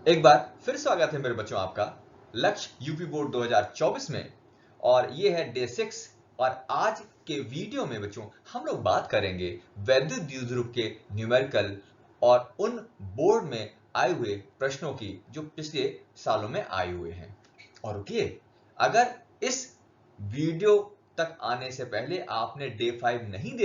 एक बार फिर स्वागत है मेरे बच्चों आपका लक्ष्य यूपी बोर्ड 2024 में। और ये है डे 6। और आज के वीडियो में बच्चों हम लोग बात करेंगे वैद्युत द्विध्रुव के न्यूमेरिकल और उन बोर्ड में आए हुए प्रश्नों की जो पिछले सालों में आए हुए हैं। और रुकिए, अगर इस वीडियो तक आने से पहले आपने डे 5 नहीं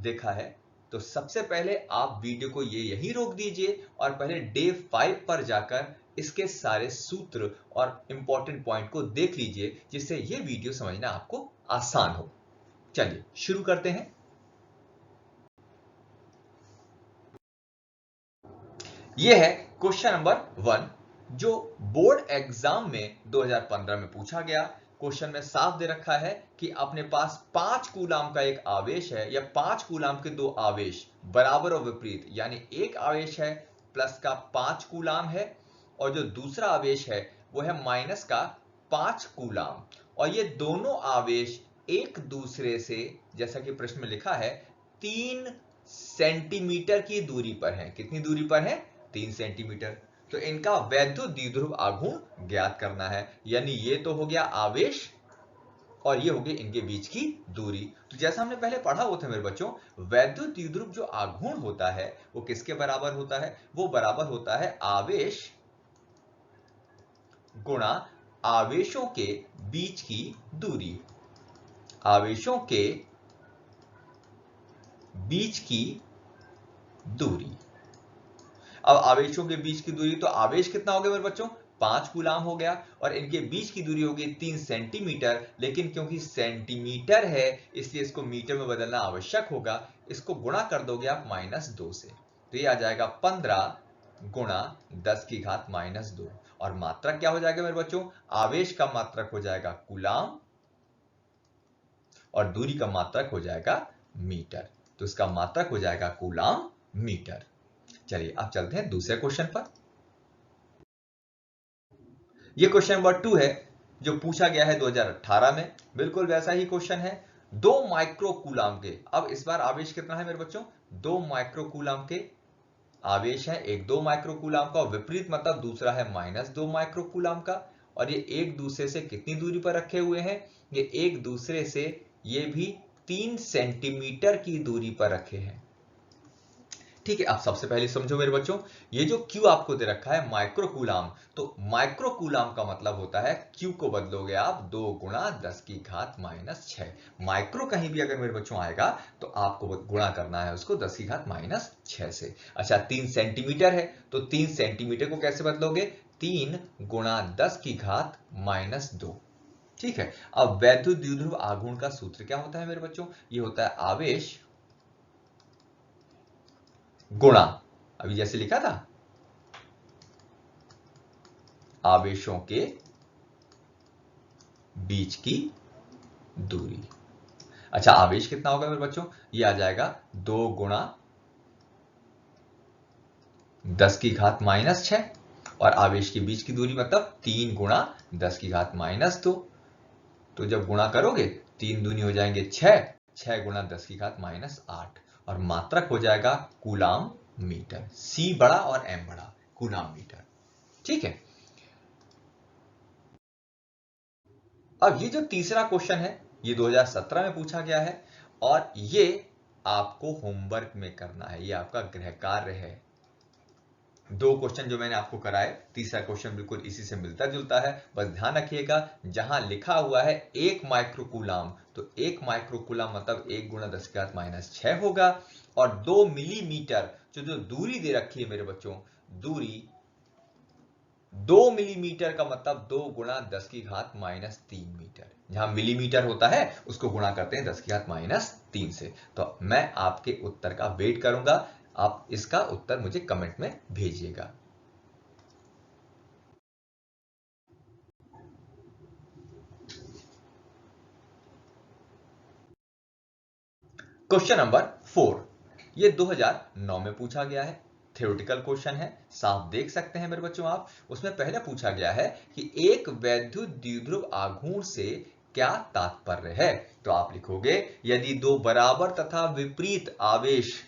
देखा है तो सबसे पहले आप वीडियो को यहीं रोक दीजिए और पहले डे 5 पर जाकर इसके सारे सूत्र और इंपॉर्टेंट पॉइंट को देख लीजिए, जिससे ये वीडियो समझना आपको आसान हो। चलिए शुरू करते हैं। यह है क्वेश्चन नंबर 1 जो बोर्ड एग्जाम में 2015 में पूछा गया। क्वेश्चन में साफ दे रखा है कि अपने पास 5 कूलाम का एक आवेश है या 5 कूलाम के दो आवेश बराबर और विपरीत, यानी एक आवेश है प्लस का 5 कूलाम है और जो दूसरा आवेश है वो है माइनस का 5 कूलाम। और ये दोनों आवेश एक दूसरे से, जैसा कि प्रश्न में लिखा है, 3 सेंटीमीटर की दूरी पर है। कितनी दूरी पर है? 3 सेंटीमीटर। तो इनका वैद्युत द्विध्रुव आघूर्ण ज्ञात करना है, यानी ये तो हो गया आवेश और ये हो गई इनके बीच की दूरी। तो जैसा हमने पहले पढ़ा हुआ था मेरे बच्चों, वैद्युत द्विध्रुव जो आघूर्ण होता है वो किसके बराबर होता है? वो बराबर होता है आवेश गुणा आवेशों के बीच की दूरी। आवेशों के बीच की दूरी। अब आवेशों के बीच की दूरी, तो आवेश कितना हो गया मेरे बच्चों? 5 कूलाम हो गया और इनके बीच की दूरी हो गई 3 सेंटीमीटर। लेकिन क्योंकि सेंटीमीटर है इसलिए इसको मीटर में बदलना आवश्यक होगा। इसको गुणा कर दोगे आप -2 से, तो ये आ जाएगा 15 गुणा 10 की घात -2। और मात्रक क्या हो जाएगा मेरे बच्चों? आवेश का मात्रक हो जाएगा कूलाम और दूरी का मात्रक हो जाएगा मीटर। तो इसका मात्रक हो जाएगा कूलाम मीटर। चलिए अब चलते हैं दूसरे क्वेश्चन पर। यह क्वेश्चन नंबर 2 है जो पूछा गया है 2018 में। बिल्कुल वैसा ही क्वेश्चन है। 2 माइक्रो कूलाम के, अब इस बार आवेश कितना है मेरे बच्चों? 2 माइक्रो कूलाम के आवेश है। एक 2 माइक्रो कूलाम का, विपरीत मतलब दूसरा है -2 माइक्रो कूलाम का। और ये एक दूसरे से कितनी दूरी पर रखे हुए हैं? ये एक दूसरे से ये भी 3 सेंटीमीटर की दूरी पर रखे हैं। ठीक है, आप सबसे पहले समझो मेरे बच्चों, ये जो Q आपको दे रखा है माइक्रो कूलाम, तो माइक्रो कूलाम का मतलब होता है Q को बदलोगे आप 2 गुणा 10 की घात -6। माइक्रो कहीं भी अगर मेरे बच्चों आएगा तो आपको गुणा करना है उसको 10 की घात -6 से। अच्छा, 3 सेंटीमीटर है तो 3 सेंटीमीटर को कैसे बदलोगे? 3 गुणा 10 की घात -2। ठीक है, अब वैद्युत द्विध्रुव आघूर्ण का सूत्र क्या होता है मेरे बच्चों? ये होता है आवेश गुणा, अभी जैसे लिखा था, आवेशों के बीच की दूरी। अच्छा, आवेश कितना होगा मेरे बच्चों? ये आ जाएगा 2 गुणा 10 की घात -6 और आवेश के बीच की दूरी मतलब 3 गुणा 10 की घात -2। तो जब गुणा करोगे 3 दूनी हो जाएंगे 6, 6 गुणा 10 की घात -8 और मात्रक हो जाएगा कूलाम मीटर। C बड़ा और M बड़ा, कूलाम मीटर। ठीक है, अब ये जो तीसरा क्वेश्चन है ये 2017 में पूछा गया है और ये आपको होमवर्क में करना है, ये आपका गृह कार्य है। 2 क्वेश्चन जो मैंने आपको कराए, तीसरा क्वेश्चन बिल्कुल इसी से मिलता जुलता है। बस ध्यान रखिएगा, जहां लिखा हुआ है 1 माइक्रोकूलाम, तो 1 माइक्रोकूलाम मतलब 1 गुणा 10 की घात -6 होगा। और 2 मिलीमीटर जो दूरी दे रखी है मेरे बच्चों, दूरी 2 मिलीमीटर का मतलब 2 गुणा 10 की घात -3 मीटर। जहां मिलीमीटर होता है उसको गुणा करते हैं 10 की घात -3 से। तो मैं आपके उत्तर का वेट करूंगा, आप इसका उत्तर मुझे कमेंट में भेजिएगा। क्वेश्चन नंबर 4, ये 2009 में पूछा गया है। थ्योरेटिकल क्वेश्चन है, साफ देख सकते हैं मेरे बच्चों आप। उसमें पहले पूछा गया है कि एक वैद्युत द्विध्रुव आघूर्ण से क्या तात्पर्य है? तो आप लिखोगे, यदि 2 बराबर तथा विपरीत आवेश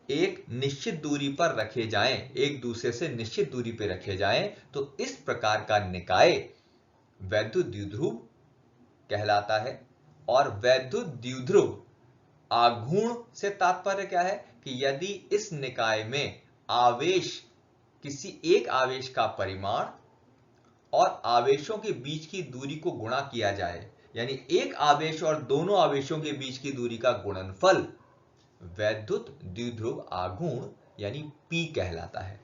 एक निश्चित दूरी पर रखे जाएं, एक दूसरे से निश्चित दूरी पर रखे जाएं, तो इस प्रकार का निकाय वैद्युत द्विध्रुव कहलाता है। और वैद्युत द्विध्रुव आघूर्ण से तात्पर्य क्या है कि यदि इस निकाय में आवेश, किसी एक आवेश का परिमाण और आवेशों के बीच की दूरी को गुणा किया जाए, यानी एक आवेश और दोनों आवेशों के बीच की दूरी का गुणनफल वैद्युत द्विध्रुव आघूर्ण यानी P कहलाता है।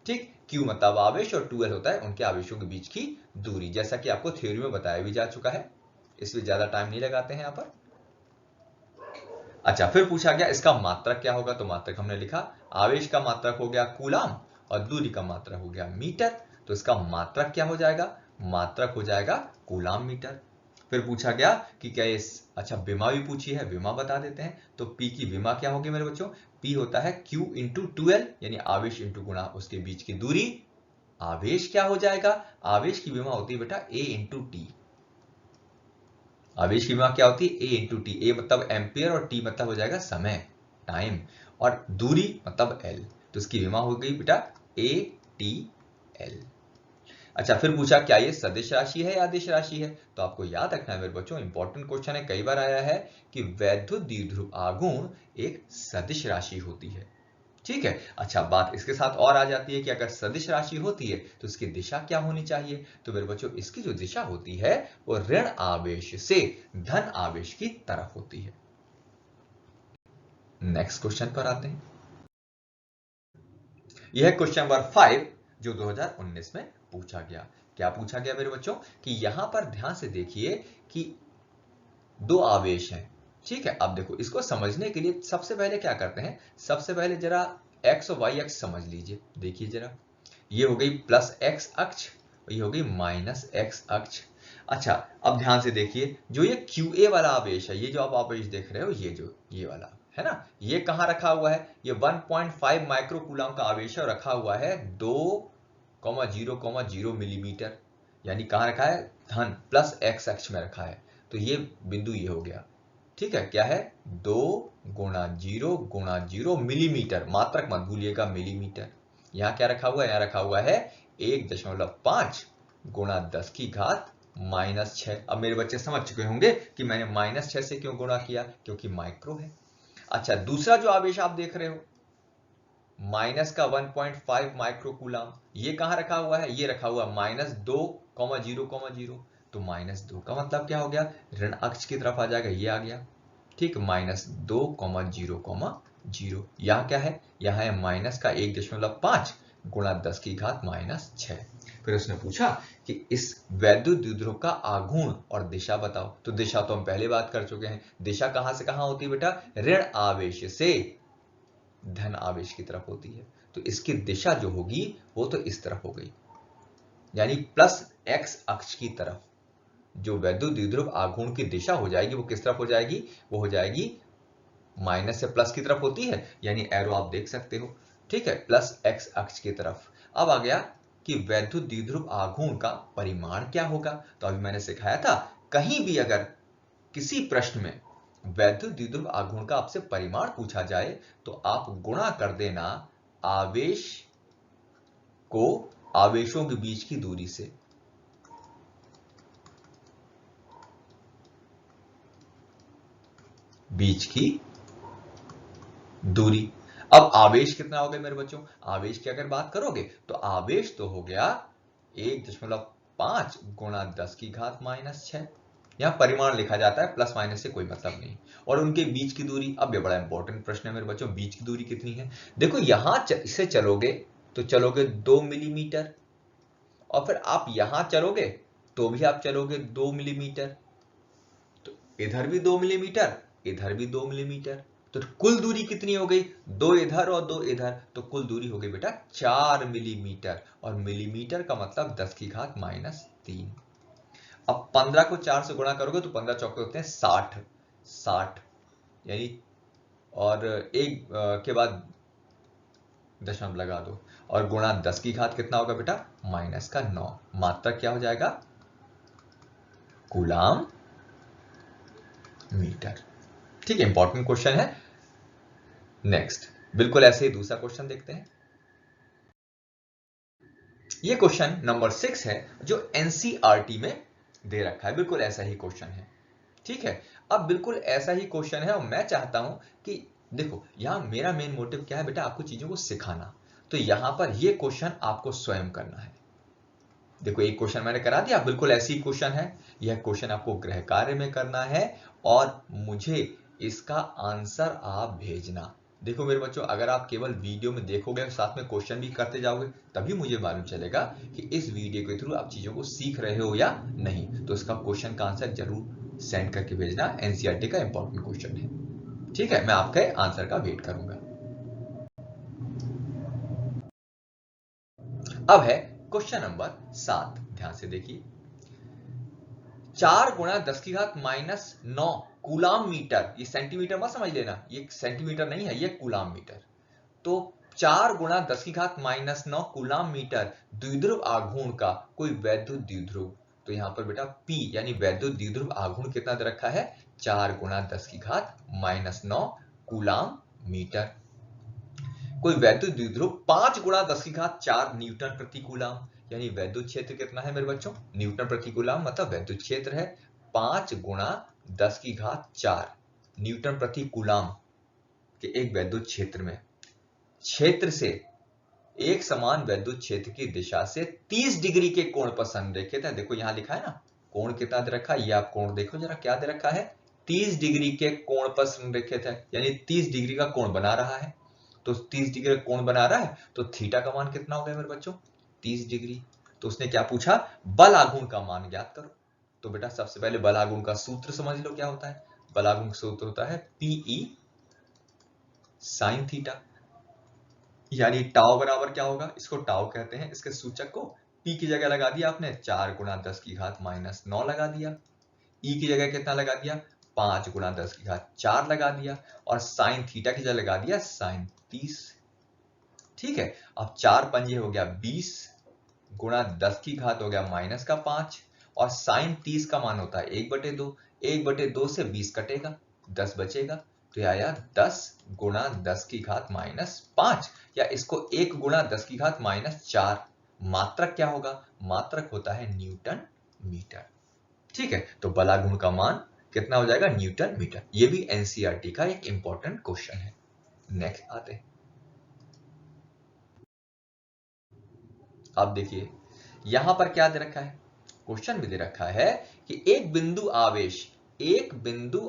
ठीक, Q मतलब आवेश और 2L होता है उनके आवेशों के बीच की दूरी, जैसा कि आपको थ्योरी में बताया भी जा चुका है, इसमें ज्यादा टाइम नहीं लगाते हैं यहां पर। अच्छा, फिर पूछा गया इसका मात्रक क्या होगा, तो मात्रक हमने लिखा, आवेश का मात्रक हो गया कूलाम और दूरी का मात्रक हो गया मीटर, तो इसका मात्रक क्या हो जाएगा, मात्रक हो जाएगा कूलाम मीटर। फिर पूछा गया कि क्या ये, अच्छा विमा भी पूछी है, विमा बता देते हैं। तो P की विमा क्या होगी मेरे बच्चों, P होता है Q इंटू 2L, यानी आवेश इंटू गुणा उसके बीच की दूरी। आवेश क्या हो जाएगा, आवेश की विमा होती है बेटा A इंटू टी। आवेश की विमा क्या होती है, A इंटू टी। A मतलब एम्पियर और T मतलब हो जाएगा समय, टाइम, और दूरी मतलब L, तो इसकी विमा हो गई बेटा ATL। अच्छा, फिर पूछा क्या ये सदिश राशि है या अदिश राशि है, तो आपको याद रखना है मेरे बच्चों, इंपॉर्टेंट क्वेश्चन है, कई बार आया है कि वैद्युत द्विध्रुव आघूर्ण एक सदिश राशि होती है। ठीक है, अच्छा बात इसके साथ और आ जाती है कि अगर सदिश राशि होती है तो इसकी दिशा क्या होनी चाहिए, तो मेरे बच्चों इसकी जो दिशा होती है वो ऋण आवेश से धन आवेश की तरफ होती है। नेक्स्ट क्वेश्चन पर आते हैं। यह क्वेश्चन नंबर 5 जो 2019 में पूछा गया। क्या पूछा गया मेरे बच्चों कि यहां पर ध्यान से देखिए कि दो आवेश हैं। ठीक है, अब देखो इसको समझने के लिए सबसे पहले क्या करते हैं, सबसे पहले जरा x और y अक्ष समझ लीजिए। देखिए जरा, ये हो गई प्लस x अक्ष और ये हो गई माइनस x अक्ष। अच्छा, अब ध्यान से देखिए, जो ये QA वाला आवेश है, ये जो आप आवेश देख रहे हो, ये जो ये वाला है ना, ये कहां रखा हुआ है, ये 1.5 माइक्रो कूलम का आवेश है, रखा हुआ है 2,0,0 मिलीमीटर, यानी कहां रखा है, धन प्लस x अक्ष में रखा है। तो ये बिंदु ये हो गया। ठीक है, क्या है, 2 गुणा 0 मिलीमीटर, मात्रक मत भूलिएगा मिलीमीटर। यहां क्या रखा हुआ है, यहां रखा हुआ है 1.5 गुणा 10 की घात माइनस 6। अब मेरे बच्चे समझ चुके होंगे कि मैंने माइनस 6 से क्यों गुणा किया, क्योंकि माइक्रो है। अच्छा, दूसरा जो आवेश आप देख रहे हो माइनस का 1.5 माइक्रो कूलम, ये कहां रखा हुआ है, ये रखा हुआ -2,0,0, तो -2 का मतलब क्या हो गया, ऋण अक्ष की तरफ आ जाएगा, ये आ गया। ठीक, -2,0,0। यहां क्या है, यहां है माइनस का 1.5 गुणा 10 की घात -6। फिर उसने पूछा कि इस वैद्युत द्विध्रुव का आघूर्ण और दिशा बताओ, तो दिशा तो हम पहले बात कर चुके हैं। दिशा कहां से कहां होती है बेटा, ऋण आवेश से धन आवेश की तरफ होती है, तो इसकी दिशा जो होगी वो तो इस तरफ हो गई, यानी प्लस x अक्ष की तरफ। जो वैद्युत द्विध्रुव आघूर्ण की दिशा हो जाएगी वो किस तरफ हो जाएगी, वो हो जाएगी माइनस से प्लस की तरफ होती है, यानी एरो आप देख सकते हो। ठीक है, प्लस x अक्ष की तरफ। अब आ गया कि वैद्युत द्विध्रुव आघूर्ण का परिमाण क्या होगा, तो अभी मैंने सिखाया था, कहीं भी अगर किसी प्रश्न में वैद्युत द्विध्रुव आघूर्ण का आपसे परिमाण पूछा जाए तो आप गुणा कर देना आवेश को आवेशों के बीच की दूरी से। बीच की दूरी। अब आवेश कितना हो गया मेरे बच्चों, आवेश की अगर बात करोगे तो आवेश तो हो गया 1.5 गुणा 10 की घात -6। यहां परिमाण लिखा जाता है, प्लस माइनस से कोई मतलब नहीं। और उनके बीच की दूरी, अब ये बड़ा इंपॉर्टेंट प्रश्न है मेरे बच्चों, बीच की दूरी कितनी है। देखो यहां से चलोगे तो चलोगे 2 मिलीमीटर, और फिर आप यहां चलोगे तो भी आप चलोगे 2 मिलीमीटर, तो इधर भी 2 मिलीमीटर, इधर भी 2 मिलीमीटर, तो कुल दूरी कितनी हो गई, 2 इधर और 2 इधर, तो कुल दूरी हो गई बेटा 4 मिलीमीटर, और मिलीमीटर का मतलब 10 की घात -3। अब 15 को 4 से गुणा करोगे तो 15 चौके होते हैं 60, यानी, और एक के बाद दशमलव लगा दो, और गुणा 10 की घात कितना होगा बेटा, -9। मात्रक क्या हो जाएगा, कूलाम मीटर। ठीक है, इंपॉर्टेंट क्वेश्चन है। नेक्स्ट, बिल्कुल ऐसे ही दूसरा क्वेश्चन देखते हैं। ये क्वेश्चन नंबर 6 है जो एनसीईआरटी में दे रखा है, बिल्कुल ऐसा ही क्वेश्चन है। ठीक है, अब बिल्कुल ऐसा ही क्वेश्चन है और मैं चाहता हूं कि देखो यहां मेरा मेन मोटिव क्या है बेटा, आपको चीजों को सिखाना। तो यहां पर ये क्वेश्चन आपको स्वयं करना है। देखो एक क्वेश्चन मैंने करा दिया, बिल्कुल ऐसी क्वेश्चन है। यह क्वेश्चन आपको गृह कार्य में करना है और मुझे इसका आंसर आप भेजना। देखो मेरे बच्चों, अगर आप केवल वीडियो में देखोगे साथ में क्वेश्चन भी करते जाओगे तभी मुझे मालूम चलेगा कि इस वीडियो के थ्रू आप चीजों को सीख रहे हो या नहीं। तो इसका क्वेश्चन का आंसर जरूर सेंड करके भेजना, एनसीईआरटी का इंपॉर्टेंट क्वेश्चन है। ठीक है, मैं आपके आंसर का वेट करूंगा। अब है क्वेश्चन नंबर 7, ध्यान से देखिए। 4 गुणा 10 की घात -9 कूलाम मीटर, ये सेंटीमीटर मत समझ लेना, ये सेंटीमीटर नहीं है, ये कूलाम मीटर। तो 4 गुणा 10 की घात -9 कूलाम मीटर द्विध्रुव आघूर्ण का कोई वैद्युत द्विध्रुव। तो यहां पर बेटा P यानी वैद्युत द्विध्रुव आघूर्ण कितना दे रखा है, 4 गुणा 10 की घात -9 कूलाम मीटर। कोई वैद्युत द्विध्रुव 5 गुणा 10 की घात 4 न्यूटन प्रति कूलाम, यानी वैद्युत क्षेत्र कितना है मेरे बच्चों, न्यूटन प्रति कूलाम, मतलब वैद्युत क्षेत्र है 5 गुणा 10 की घात 4 न्यूटन प्रति कूलाम के एक वैद्युत क्षेत्र में। क्षेत्र से एक समान वैद्युत क्षेत्र की दिशा से 30 डिग्री के कोण पर संरेखित है। देखो यहां लिखा है ना, कोण कितना दे रखा है, ये आप कोण देखो जरा क्या दे रखा है, 30 डिग्री के कोण पर संरेखित है, यानी 30 डिग्री का कोण बना रहा है। तो 30 डिग्री का कोण बना रहा है तो थीटा का मान कितना हो गया मेरे बच्चों, 30 डिग्री। तो उसने क्या पूछा, बल आघूर्ण का मान ज्ञात करो। तो बेटा सबसे पहले बल आघूर्ण का सूत्र समझ लो क्या होता है। बल आघूर्ण का सूत्र होता है Pe sin थीटा, यानी टाउ बराबर क्या होगा, इसको टाउ कहते हैं, इसके सूचक को P की जगह लगा दिया आपने 4 गुणा 10 की घात -9 लगा दिया, E की जगह कितना लगा दिया 5 गुणा 10 की घात 4 लगा दिया, और साइन थीटा की जगह लगा दिया साइन 30। ठीक है, अब 4 पंजे हो गया 20 गुणा 10 की घात हो गया -5, और साइन 30 का मान होता है 1/2, 1/2 से 20 कटेगा 10 बचेगा, तो यह आया 10 गुणा 10 की घात -5, या इसको 1 गुणा 10 की घात -4। मात्रक क्या होगा, मात्रक होता है न्यूटन मीटर। ठीक है, तो बलागुण का मान कितना हो जाएगा, न्यूटन मीटर। ये भी एनसीईआरटी का एक इंपॉर्टेंट क्वेश्चन है। नेक्स्ट आते हैं, अब देखिए यहां पर क्या दे रखा है, क्वेश्चन में दे रखा है कि एक बिंदु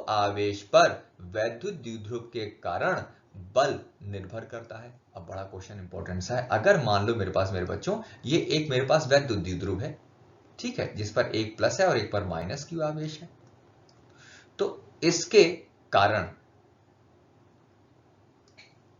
आवेश पर वैद्युत द्विध्रुव के कारण बल निर्भर करता है। अब बड़ा क्वेश्चन इंपॉर्टेंट सा है। अगर मान लो मेरे पास मेरे बच्चों ये एक मेरे पास वैद्युत द्विध्रुव है, ठीक है, जिस पर एक प्लस है और एक पर माइनस क्यू आवेश है, तो इसके कारण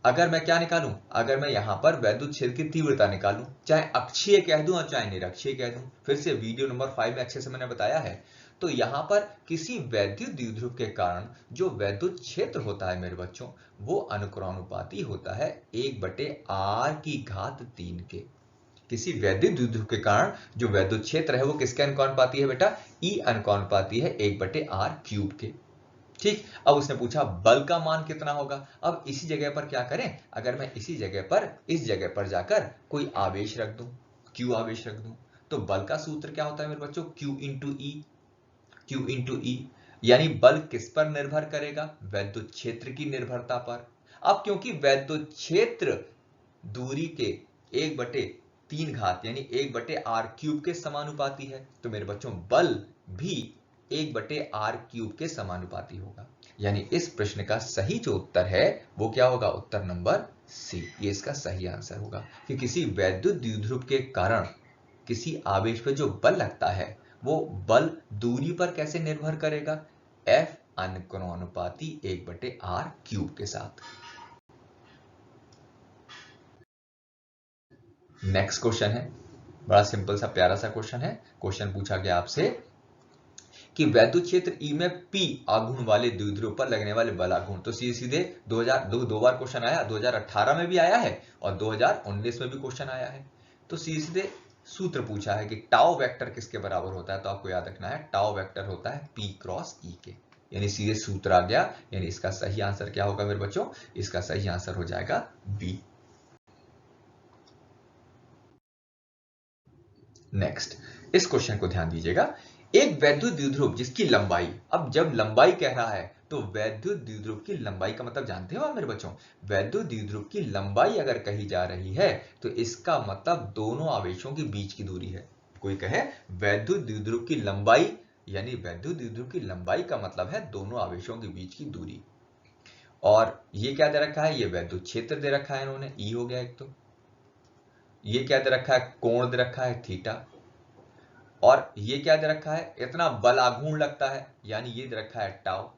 अगर मैं क्या निकालूं, अगर मैं यहां पर वैद्युत क्षेत्र की तीव्रता निकालूं, चाहे अक्षीय कह दूं और चाहे निरक्षीय कह दूं, फिर से वीडियो नंबर 5 में अच्छे से मैंने बताया है। तो यहां पर किसी वैद्युत द्विध्रुव के कारण जो वैद्युत क्षेत्र होता है मेरे बच्चों, वो अनुक्रमानुपाती होता है 1/r⁻³ के। किसी वैद्युत द्विध्रुव के कारण जो वैद्युत क्षेत्र है वो किसके अनुपाती है बेटा, E अनुपाती है 1/r³ के। ठीक, अब उसने पूछा बल का मान कितना होगा। अब इसी जगह पर क्या करें, अगर मैं इसी जगह पर इस जगह पर जाकर कोई आवेश रख दूं, Q आवेश रख दूं, तो बल का सूत्र क्या होता है मेरे बच्चों, Q इंटू ई, यानी बल किस पर निर्भर करेगा, वैद्युत क्षेत्र की निर्भरता पर। अब क्योंकि वैद्युत क्षेत्र दूरी के 1/3 घात यानी 1/r³ के समानुपाती है, तो मेरे बच्चों बल भी 1/r³ के समानुपाती होगा। यानी इस प्रश्न का सही जो उत्तर है वो क्या होगा, उत्तर नंबर सी, ये इसका सही आंसर होगा कि किसी वैद्युत द्विध्रुव के कारण किसी आवेश पर जो बल लगता है वो बल दूरी पर कैसे निर्भर करेगा, F अनुक्रमानुपाती 1/r³ के साथ। नेक्स्ट क्वेश्चन है, बड़ा सिंपल सा प्यारा सा क्वेश्चन है। क्वेश्चन पूछा गया आपसे कि वैद्युत क्षेत्र E में P आघूर्ण वाले द्विध्रुव पर लगने वाले बल आघूर्ण। तो सीधे 2002 दो बार क्वेश्चन आया, 2018 में भी आया है और 2019 में भी क्वेश्चन आया है। तो सीधे सूत्र पूछा है कि टाउ वेक्टर किसके बराबर होता है, तो आपको याद रखना है टाउ वेक्टर होता है P क्रॉस E के। यानी सीधे सूत्र आ गया, यानी इसका सही आंसर क्या होगा मेरे बच्चों, इसका सही आंसर हो जाएगा बी। नेक्स्ट, इस क्वेश्चन को ध्यान दीजिएगा। एक वैद्युत द्विध्रुव जिसकी लंबाई, अब जब लंबाई कह रहा है तो वैद्युत द्विध्रुव की लंबाई का मतलब जानते हो आप मेरे बच्चों, वैद्युत द्विध्रुव की लंबाई अगर कही जा रही है तो इसका मतलब दोनों आवेशों के बीच की दूरी है। कोई कहे वैद्युत द्विध्रुव की लंबाई, यानी वैद्युत द्विध्रुव की लंबाई का मतलब है दोनों आवेशों के बीच की दूरी। और ये क्या दे रखा है, ये वैद्युत क्षेत्र दे रखा है इन्होंने, ई हो गया एक तो। ये क्या दे रखा है, कोण दे रखा है थीटा। और ये क्या दे रखा है, इतना बल आघूर्ण लगता है, यानी ये दे रखा है टाउ।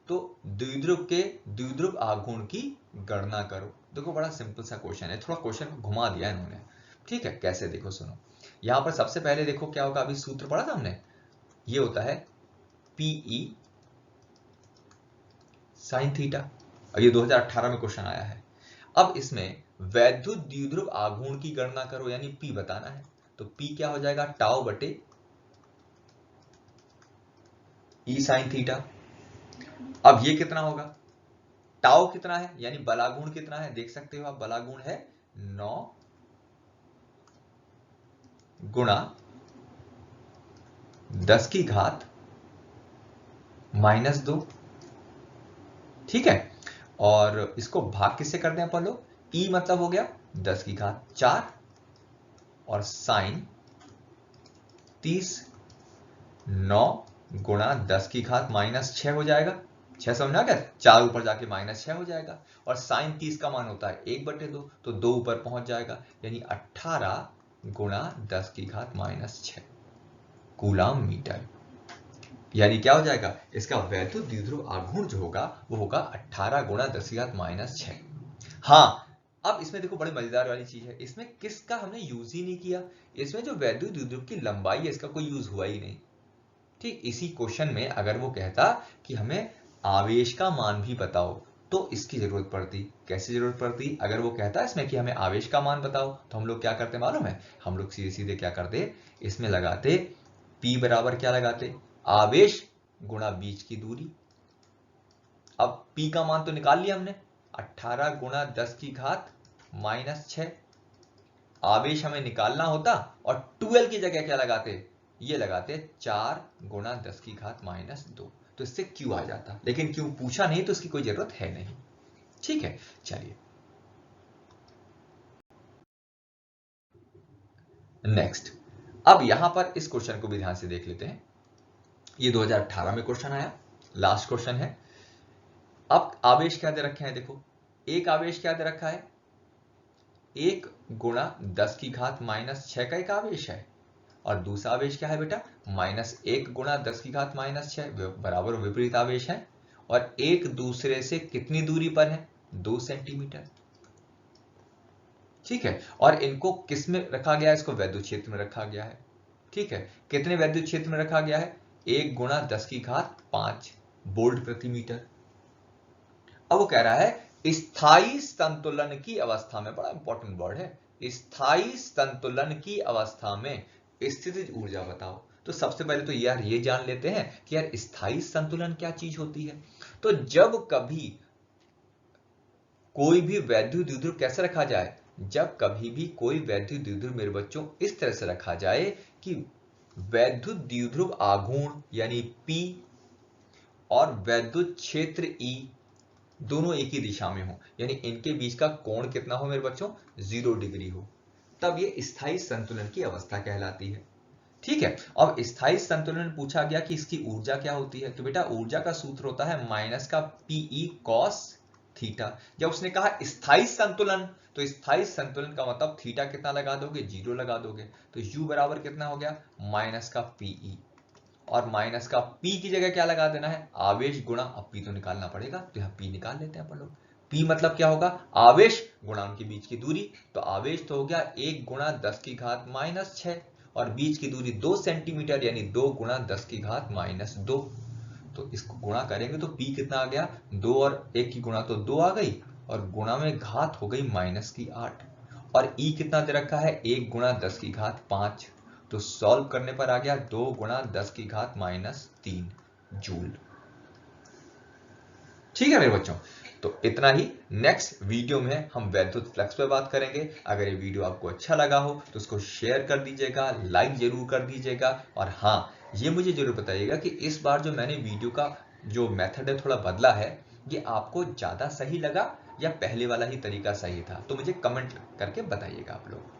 तो द्विध्रुव के द्विध्रुव आघूर्ण की गणना करो। देखो बड़ा सिंपल सा क्वेश्चन है, थोड़ा क्वेश्चन को घुमा दिया इन्होंने, ठीक है। कैसे, देखो सुनो, यहां पर सबसे पहले देखो क्या होगा, अभी सूत्र पढ़ा था हमने, ये होता है पीई साइन थीटा, और ये 2018 में क्वेश्चन आया है। अब इसमें वैद्युत द्विध्रुव आघूर्ण की गणना करो, यानी पी बताना है। तो पी क्या हो जाएगा, टाउ बटे ई साइन थीटा। अब ये कितना होगा, टाउ कितना है, यानी बलागुण कितना है, देख सकते हो आप, बलागुण है 9 गुणा 10 की घात -2, ठीक है। और इसको भाग किससे करते हैं अपन लोग, ई मतलब हो गया 10 की घात 4 और साइन 30, 9 गुणा 10 की घात -6 हो जाएगा, 6 समझ आ गया, 4 ऊपर जाके -6 हो जाएगा। और साइन 30 का मान होता है 1/2, तो 2 ऊपर पहुंच जाएगा, यानी 18 गुणा 10 की घात -6 कूलाम मीटर। यानी क्या हो जाएगा, इसका वैद्युत द्विध्रुव आघूर्ण जो होगा वो होगा 18 गुणा 10 की घात -6। हाँ, अब इसमें देखो बड़ी मजेदार वाली चीज है, इसमें किसका हमने यूज ही नहीं किया, इसमें जो वैद्युत द्विध्रुव की लंबाई है इसका कोई यूज हुआ ही नहीं। ठीक, इसी क्वेश्चन में अगर वो कहता कि हमें आवेश का मान भी बताओ तो इसकी जरूरत पड़ती। कैसे जरूरत पड़ती, अगर वो कहता है इसमें कि हमें आवेश का मान बताओ तो हम लोग क्या करते मालूम है, हम लोग सीधे सीधे क्या करते, इसमें लगाते P बराबर क्या लगाते, आवेश गुणा बीच की दूरी। अब P का मान तो निकाल लिया हमने, 18 गुणा 10 की घात -6। आवेश हमें निकालना होता और 12 की जगह क्या लगाते, ये लगाते 4 गुणा 10 की घात -2, तो इससे क्यू आ जाता, लेकिन क्यू पूछा नहीं तो इसकी कोई जरूरत है नहीं। ठीक है, चलिए नेक्स्ट। अब यहां पर इस क्वेश्चन को भी ध्यान से देख लेते हैं, ये 2018 में क्वेश्चन आया, लास्ट क्वेश्चन है। अब आवेश क्या दे रखे हैं, देखो एक आवेश क्या दे रखा है, 1 गुणा 10 की घात -6 का एक आवेश है, और दूसरा आवेश क्या है बेटा, -1 गुणा 10 की घात -6, बराबर विपरीत आवेश है, और एक दूसरे से कितनी दूरी पर है, 2 सेंटीमीटर। ठीक है, और इनको किस में रखा गया है, इसको वैद्युत क्षेत्र में रखा गया है। ठीक है, कितने वैद्युत क्षेत्र में रखा गया है, 1 गुणा 10 की घात 5 वोल्ट प्रति मीटर। अब वो कह रहा है स्थायी संतुलन की अवस्था में, बड़ा इंपॉर्टेंट वर्ड है, स्थायी संतुलन की अवस्था में स्थितिज ऊर्जा बताओ। तो सबसे पहले तो यार ये जान लेते हैं कि यार स्थायी संतुलन क्या चीज होती है। तो जब कभी कोई भी वैद्युत द्विध्रुव कैसे रखा जाए, जब कभी भी कोई वैद्युत द्विध्रुव मेरे बच्चों इस तरह से रखा जाए कि वैद्युत द्विध्रुव आघूर्ण यानी P और वैद्युत क्षेत्र E दोनों एक ही दिशा में हो, यानी इनके बीच का कोण कितना हो मेरे बच्चों, 0 डिग्री हो, तब ये स्थायी संतुलन की अवस्था कहलाती है। ठीक है, अब स्थायी संतुलन पूछा गया कि इसकी ऊर्जा क्या होती है, तो बेटा ऊर्जा का सूत्र होता है माइनस का Pe cos थीटा। जब उसने कहा स्थायी संतुलन, तो स्थायी संतुलन का मतलब थीटा कितना लगा दोगे, 0 लगा दोगे, तो U बराबर कितना हो गया, माइनस का Pe, और माइनस का P की जगह क्या लगा देना है, आवेश गुणा, अब P तो निकालना पड़ेगा तो यहां P निकाल लेते हैं अपन लोग। P मतलब क्या होगा, आवेश गुणा उनके बीच की दूरी, तो आवेश तो हो गया 1 गुणा 10 की घात -6 और बीच की दूरी 2 सेंटीमीटर, यानी 2 गुणा 10 की घात -2। तो इसको गुणा करेंगे तो P कितना आ गया, 2 और 1 की गुणा तो 2 आ गई, और गुणा में घात हो गई -8, और E कितना दे रखा है, 1 गुणा 10 की घात 5, तो सॉल्व करने पर आ गया 2 गुणा 10 की घात -3 जूल। ठीक है मेरे बच्चों, तो इतना ही। नेक्स्ट वीडियो में हम वैद्युत फ्लक्स पे बात करेंगे। अगर ये वीडियो आपको अच्छा लगा हो तो उसको शेयर कर दीजिएगा, लाइक जरूर कर दीजिएगा, और हाँ, ये मुझे जरूर बताइएगा कि इस बार जो मैंने वीडियो का जो मेथड है थोड़ा बदला है, ये आपको ज्यादा सही लगा या पहले वाला ही तरीका सही था, तो मुझे कमेंट करके बताइएगा आप लोग।